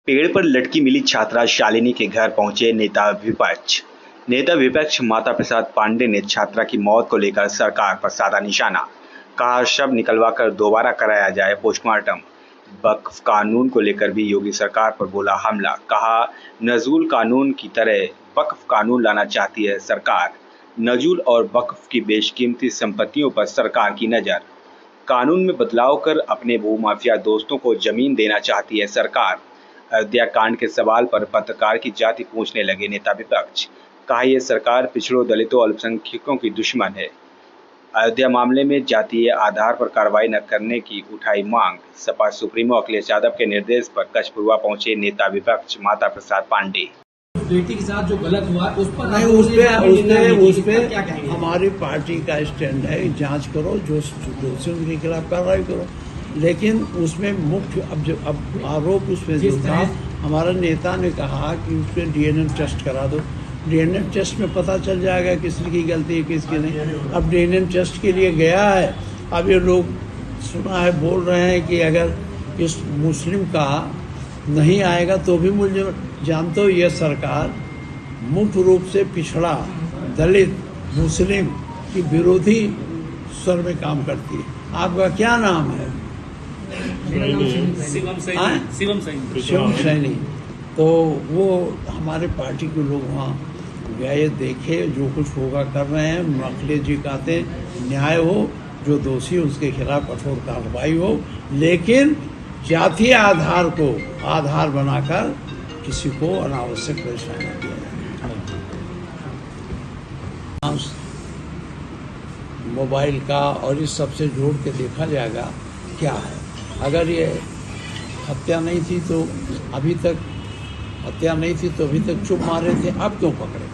पेड़ पर लटकी मिली छात्रा शालिनी के घर पहुंचे नेता विपक्ष। नेता विपक्ष माता प्रसाद पांडे ने छात्रा की मौत को लेकर सरकार पर साधा निशाना। कहा शव निकलवाकर दोबारा कराया जाए पोस्टमार्टम। वक्फ कानून को लेकर भी योगी सरकार पर बोला हमला। कहा नजूल कानून की तरह वक्फ कानून लाना चाहती है सरकार। नजूल और वक्फ की बेशकीमती संपत्तियों पर सरकार की नजर। कानून में बदलाव कर अपने भूमाफिया दोस्तों को जमीन देना चाहती है सरकार। अयोध्या कांड के सवाल पर पत्रकार की जाति पूछने लगे नेता विपक्ष। कहा यह सरकार पिछड़ों, दलितों, अल्पसंख्यकों की दुश्मन है। अयोध्या मामले में जातीय आधार पर कार्रवाई न करने की उठाई मांग। सपा सुप्रीमो अखिलेश यादव के निर्देश पर कचपुरवा पहुंचे नेता विपक्ष माता प्रसाद पांडे। बेटी के साथ जो गलत हुआ उस पर नहीं, उस पे हमारी पार्टी का स्टैंड है, जांच करो, जो दोषी उनके खिलाफ कार्रवाई करो। लेकिन उसमें मुख्य अब आरोप उसमें जो था, हमारा नेता ने कहा कि उस पर डीएनए टेस्ट करा दो। डीएनए टेस्ट में पता चल जाएगा किसकी गलती है किसकी नहीं। अब डीएनए टेस्ट के लिए गया है। अब ये लोग सुना है बोल रहे हैं कि अगर इस मुस्लिम का नहीं आएगा तो भी मुझे जानते हो, ये सरकार मुख्य रूप से पिछड़ा, दलित, मुस्लिम की विरोधी स्वर में काम करती है। आपका क्या नाम है? शिवम सैनी। तो वो हमारे पार्टी के लोग वहाँ गए, देखे, जो कुछ होगा कर रहे हैं। अखिलेश जी कहते हैं न्याय हो, जो दोषी उसके खिलाफ कठोर कार्रवाई हो, लेकिन जातीय आधार को आधार बनाकर किसी को अनावश्यक परेशानी दिया जाए। मोबाइल का और इस सबसे जोड़ के देखा जाएगा क्या है। अगर ये हत्या नहीं थी तो अभी तक चुप मारे थे, अब क्यों पकड़े?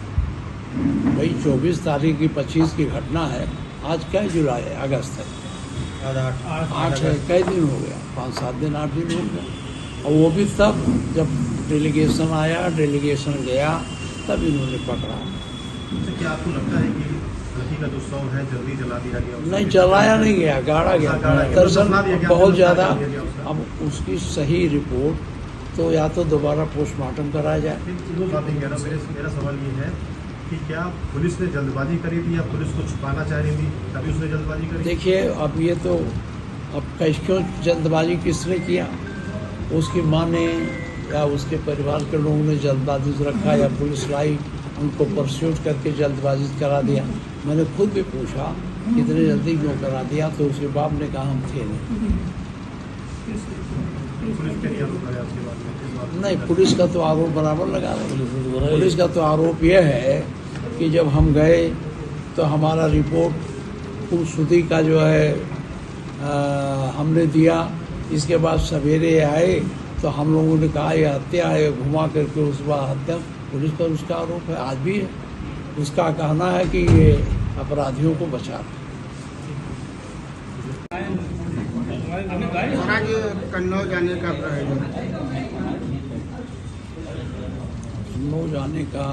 भाई 24 तारीख की 25 की घटना है, आज क्या जुलाई है? अगस्त है, 8 है, कई दिन हो गया, 5-7 दिन 8 दिन हो गया। और वो भी तब जब डेलीगेशन आया, डेलीगेशन गया, तब इन्होंने पकड़ा। क्या आपको लगता है कि लड़की का जो शव है जल्दी जला दिया गया? नहीं, जलाया नहीं गया, गाड़ा गया। दरअसल बहुत ज़्यादा। अब उसकी सही रिपोर्ट तो या तो दोबारा पोस्टमार्टम कराया जाए। मेरा सवाल ये है कि क्या पुलिस ने जल्दबाजी करी थी या पुलिस को छुपाना चाह रही थी तभी उसने जल्दबाजी करी? देखिए, अब ये तो क्यों जल्दबाजी किसने किया? उसकी माँ ने या उसके परिवार के लोगों ने जल्दबाजी से रखा, या पुलिस लाई उनको परस्यूट करके जल्दबाजी करा दिया। मैंने खुद भी पूछा इतने जल्दी क्यों करा दिया, तो उसके बाप ने कहा हम थे नहीं। पुलिस का तो आरोप बराबर लगा रहे हैं। पुलिस का तो आरोप यह है कि जब हम गए तो हमारा रिपोर्ट खूबसूरती का जो है हमने दिया। इसके बाद सवेरे आए तो हम लोगों ने कहा ये हत्या है, घुमा करके उस बार हत्या। पुलिस पर उसका आरोप है, आज भी है। उसका कहना है कि ये अपराधियों को बचा। कन्नौज जाने का कन्नौज जाने का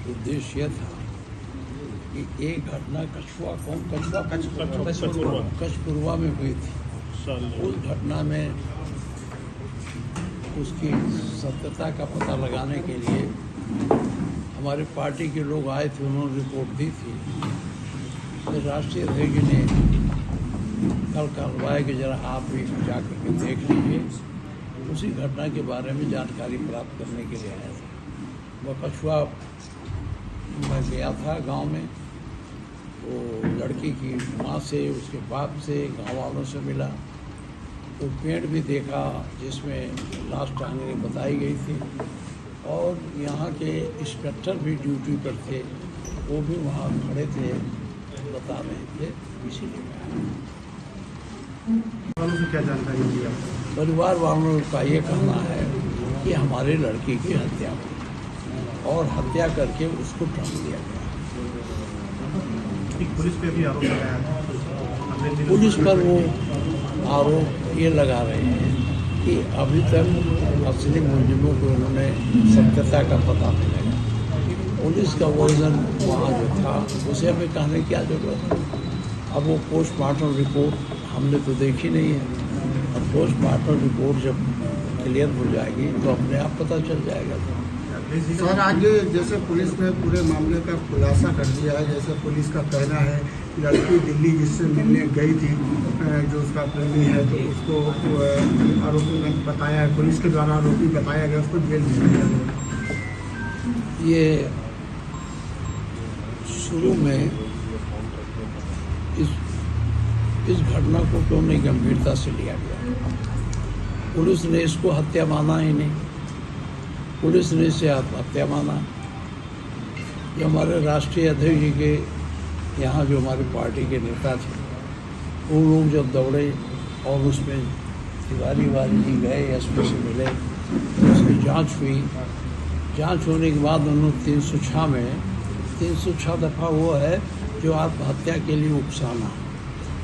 उद्देश्य था कि एक घटना कचपुरवा में हुई थी। उस घटना में उसकी सत्यता का पता लगाने के लिए हमारे पार्टी के लोग आए थे, उन्होंने रिपोर्ट दी थी। तो राष्ट्रीय अध्यक्ष ने कल करवाया कि जरा आप भी जा करके देख लीजिए। उसी घटना के बारे में जानकारी प्राप्त करने के लिए आया था। वह कछुआ मैं गया था गांव में, वो लड़की की माँ से, उसके बाप से, गांव वालों से मिला। तो पेड़ भी देखा जिसमें लाश टांगने बताई गई थी, और यहाँ के इंस्पेक्टर भी ड्यूटी पर थे, वो भी वहाँ खड़े थे, बता रहे थे। इसीलिए क्या जानकारी दी आपको? परिवार वालों का ये कहना है कि हमारे लड़की की हत्या हुई और हत्या करके उसको टांग दिया गया। पुलिस पे भी आरोप लगाया। पुलिस पर वो आरोप ये लगा रहे हैं कि अभी तक असली मुलजिमों को उन्होंने सत्यता का पता नहीं लगा। पुलिस का वर्जन वहाँ जो था उसे हमें कहने की क्या जरूरत है। अब वो पोस्टमार्टम रिपोर्ट हमने तो देखी नहीं है। अब पोस्टमार्टम रिपोर्ट जब क्लियर हो जाएगी तो अपने आप पता चल जाएगा। सर आज जैसे पुलिस ने पूरे मामले का खुलासा कर दिया है, जैसे पुलिस का कहना है लड़की दिल्ली जिससे मिलने गई थी जो उसका प्रेमी है, तो उसको आरोपी बताया है, पुलिस के द्वारा आरोपी बताया गया, उसको जेल भेज दिया गया। ये शुरू में इस घटना को क्यों नहीं गंभीरता से लिया गया? पुलिस ने इसको हत्या माना ही नहीं, पुलिस ने इसे हत्या माना। जो हमारे राष्ट्रीय अध्यक्ष जी के यहाँ जो हमारी पार्टी के नेता थे, वो लोग जब दौड़े और उसमें तिवारी जी गए, एसपी से मिले, उसकी जांच हुई। जांच होने के बाद उन्होंने 306 दफ़ा वो है जो आत्महत्या के लिए उकसाना।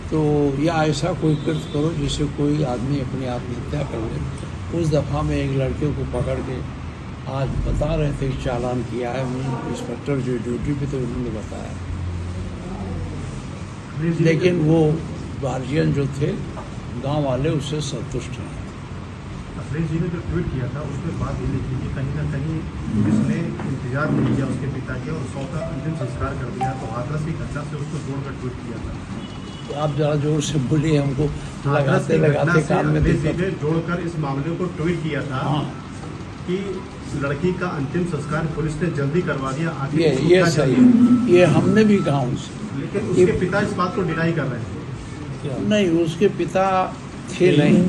तो या ऐसा कोई कृत्य करो जिससे कोई आदमी अपनी आत्महत्या कर ले। उस दफ़ा में एक लड़के को पकड़ के आज बता रहे थे कि चालान किया है, इंस्पेक्टर जो ड्यूटी पे थे उन्होंने बताया। लेकिन वो गार्जियन जो थे, गांव वाले, उससे संतुष्ट हैं। अखिलेश जी ने जो ट्वीट किया था उसमें बात ये लिखी कि कहीं ना कहीं पुलिस ने इंतजार नहीं किया उसके पिता के और 100 का अंतिम संस्कार कर दिया, तो हाथरस की घटना से उसको जोड़कर ट्वीट किया था। तो आप जरा जोर से बोलिए, हमको लगाते लगाते कान में जोड़कर इस मामले को ट्वीट किया था। हाँ। कि लड़की का अंतिम संस्कार पुलिस ने जल्दी करवा दिया। ये सही है, ये हमने भी कहा उनसे। लेकिन उसके पिता इस बात को डिनाई कर रहे हैं। नहीं, उसके पिता थे नहीं,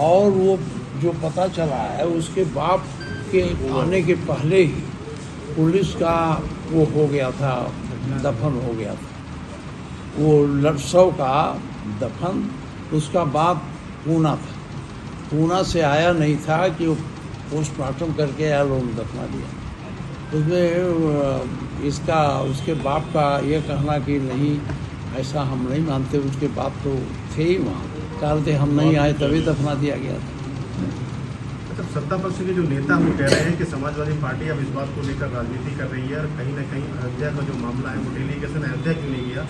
और वो जो पता चला है उसके बाप के आने के पहले ही पुलिस का वो हो गया था, दफन हो गया था। वो लड़सव का दफन उसका बाप पूना था, पूना से आया नहीं था कि वो पोस्टमार्टम करके आया, लोग दफना दिया। उसमें इसका उसके बाप का ये कहना कि नहीं ऐसा हम नहीं मानते, उसके बाप तो थे ही वहाँ, कारण थे हम नहीं आए तभी दफना दिया गया था। अच्छा, सत्ता पक्ष के जो नेता वो कह रहे हैं कि समाजवादी पार्टी अब इस बात को लेकर राजनीति कर रही है और कहीं ना कहीं अयोध्या का जो मामला है वो डेलीगेशन अयोध्या क्यों नहीं गया,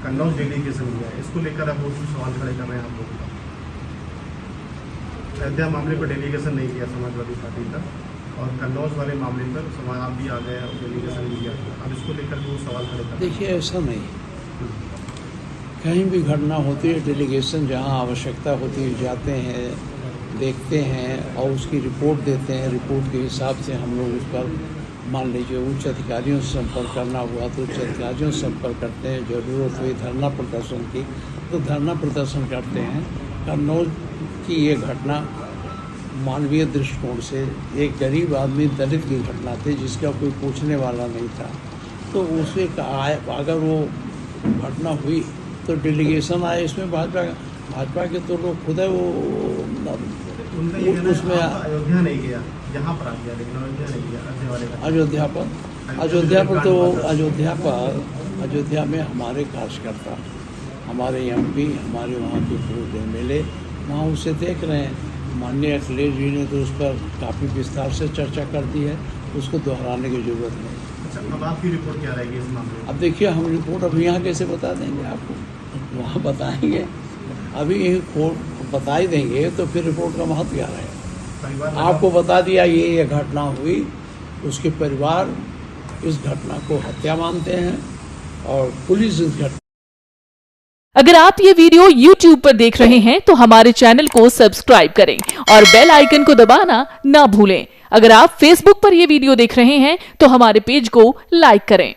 कन्नौज डेलीगेशन गया है, इसको लेकर अब वो सवाल खड़े कर रहे हैं आप लोग। अयोध्या मामले पर डेलीगेशन नहीं किया समाजवादी पार्टी का और कन्नौज वाले मामले पर समाज आप भी आ गए और डेलीगेशन नहीं किया, अब इसको लेकर वो सवाल खड़े कर। देखिए, ऐसा नहीं, कहीं भी घटना होती है डेलीगेशन जहाँ आवश्यकता होती है जाते हैं, देखते हैं और उसकी रिपोर्ट देते हैं। रिपोर्ट के हिसाब से हम लोग उस पर मान लीजिए उच्च अधिकारियों से संपर्क करना हुआ तो उच्च अधिकारियों से संपर्क करते हैं। ज़रूरत हुई धरना प्रदर्शन की तो धरना प्रदर्शन करते हैं। कन्नौज की ये घटना मानवीय दृष्टिकोण से एक गरीब आदमी दलित की घटना थी जिसका कोई पूछने वाला नहीं था, तो उसे अगर वो घटना हुई तो डेलीगेशन आए। इसमें भाजपा के तो लोग खुद है वो उसमें अयोध्या नहीं गया, यहाँ पर आ गया, लेकिन अयोध्या नहीं गया। अयोध्या में हमारे कार्यकर्ता, हमारे एमपी, हमारे वहाँ के पूर्व एमएलए वहाँ उसे देख रहे हैं। माननीय अखिलेश जी ने तो उस पर काफ़ी विस्तार से चर्चा कर दी है, उसको दोहराने की जरूरत नहीं। अच्छा, अब आपकी रिपोर्ट क्या रहेगी इस मामले में? अब देखिए, हम रिपोर्ट अभी यहाँ कैसे बता देंगे आपको, वहाँ बताएंगे, अभी यही बता ही देंगे तो फिर रिपोर्ट का महत्व क्या रहेगा। आपको बता दिया ये घटना हुई, उसके परिवार इस घटना को हत्या मानते हैं और पुलिस इस घटना। अगर आप ये वीडियो YouTube पर देख रहे हैं तो हमारे चैनल को सब्सक्राइब करें और बेल आइकन को दबाना ना भूलें। अगर आप Facebook पर ये वीडियो देख रहे हैं तो हमारे पेज को लाइक करें।